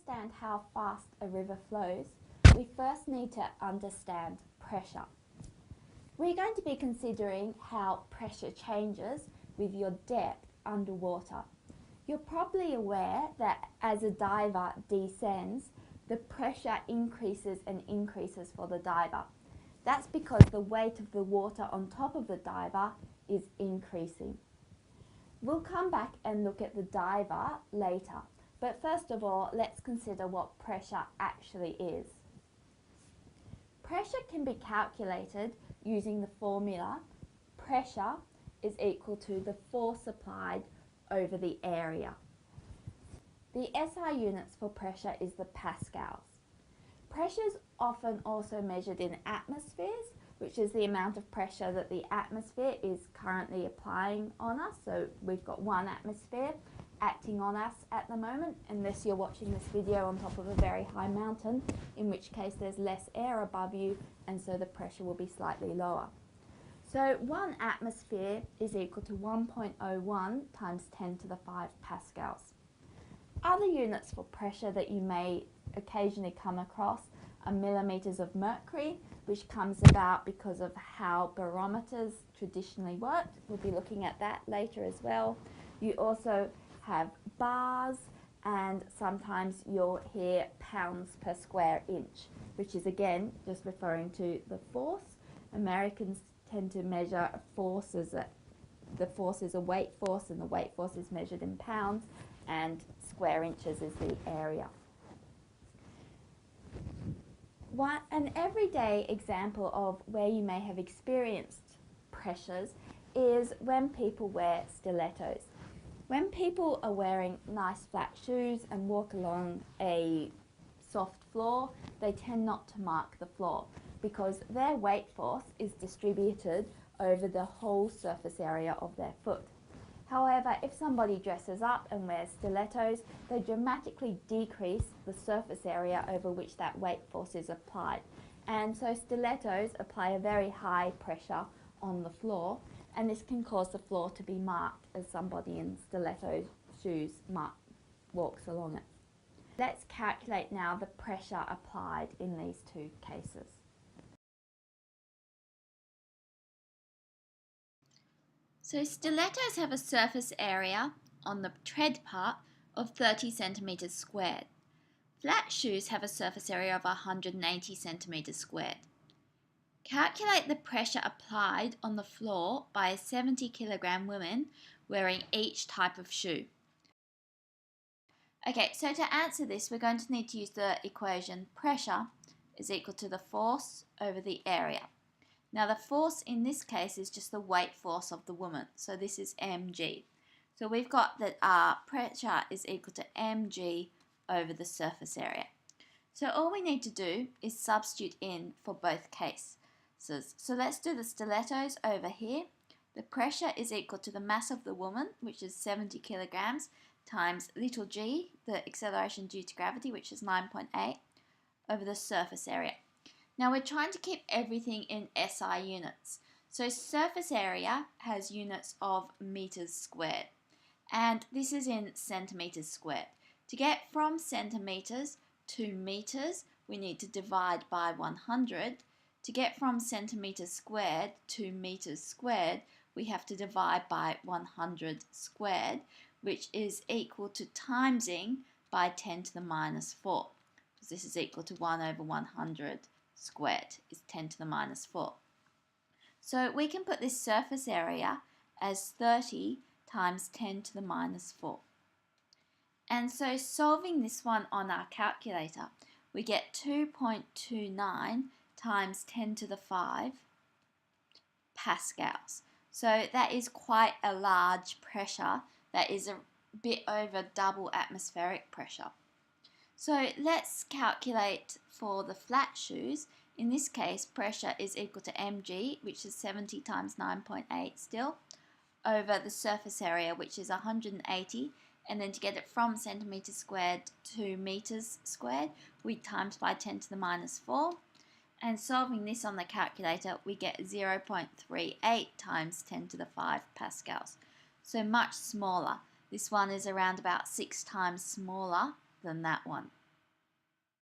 understand how fast a river flows, we first need to understand pressure. We're going to be considering how pressure changes with your depth underwater. You're probably aware that as a diver descends, the pressure increases and increases for the diver. That's because the weight of the water on top of the diver is increasing. We'll come back and look at the diver later, but first of all, let's consider what pressure actually is. Pressure can be calculated using the formula pressure is equal to the force applied over the area. The SI units for pressure is the pascals. Pressure is often also measured in atmospheres, which is the amount of pressure that the atmosphere is currently applying on us. So we've got one atmosphere acting on us at the moment, unless you're watching this video on top of a very high mountain, in which case there's less air above you and so the pressure will be slightly lower. So 1 atmosphere is equal to 1.01 times 10 to the 5 pascals. Other units for pressure that you may occasionally come across are millimeters of mercury, which comes about because of how barometers traditionally worked. We'll be looking at that later as well. You also have bars, and sometimes you'll hear pounds per square inch, which is again just referring to the force. Americans tend to measure force as the force is a weight force, and the weight force is measured in pounds, and square inches is the area. An everyday example of where you may have experienced pressures is when people wear stilettos. When people are wearing nice flat shoes and walk along a soft floor, they tend not to mark the floor because their weight force is distributed over the whole surface area of their foot. However, if somebody dresses up and wears stilettos, they dramatically decrease the surface area over which that weight force is applied. And so stilettos apply a very high pressure on the floor, and this can cause the floor to be marked as somebody in stiletto shoes walks along it. Let's calculate now the pressure applied in these two cases. So stilettos have a surface area on the tread part of 30 centimeters squared. Flat shoes have a surface area of 180 centimeters squared. Calculate the pressure applied on the floor by a 70 kilogram woman wearing each type of shoe. Okay, so to answer this, we're going to need to use the equation pressure is equal to the force over the area. Now the force in this case is just the weight force of the woman, so this is mg. So we've got that our pressure is equal to mg over the surface area. So all we need to do is substitute in for both cases. So let's do the stilettos over here. The pressure is equal to the mass of the woman, which is 70 kilograms, times little g, the acceleration due to gravity, which is 9.8, over the surface area. Now we're trying to keep everything in SI units. So surface area has units of meters squared, and this is in centimeters squared. To get from centimeters to meters, we need to divide by 100. To get from centimeters squared to meters squared, we have to divide by 100 squared, which is equal to timesing by 10 to the minus 4. Because this is equal to 1 over 100 squared is 10 to the minus 4. So we can put this surface area as 30 times 10 to the minus 4. And so solving this one on our calculator, we get 2.29 times 10 to the 5 pascals. So that is quite a large pressure. That is a bit over double atmospheric pressure. So let's calculate for the flat shoes. In this case, pressure is equal to mg, which is 70 times 9.8 still, over the surface area, which is 180. And then to get it from centimeters squared to meters squared, we times by 10 to the minus 4. And solving this on the calculator, we get 0.38 times 10 to the 5 pascals. So much smaller. This one is around about 6 times smaller than that one.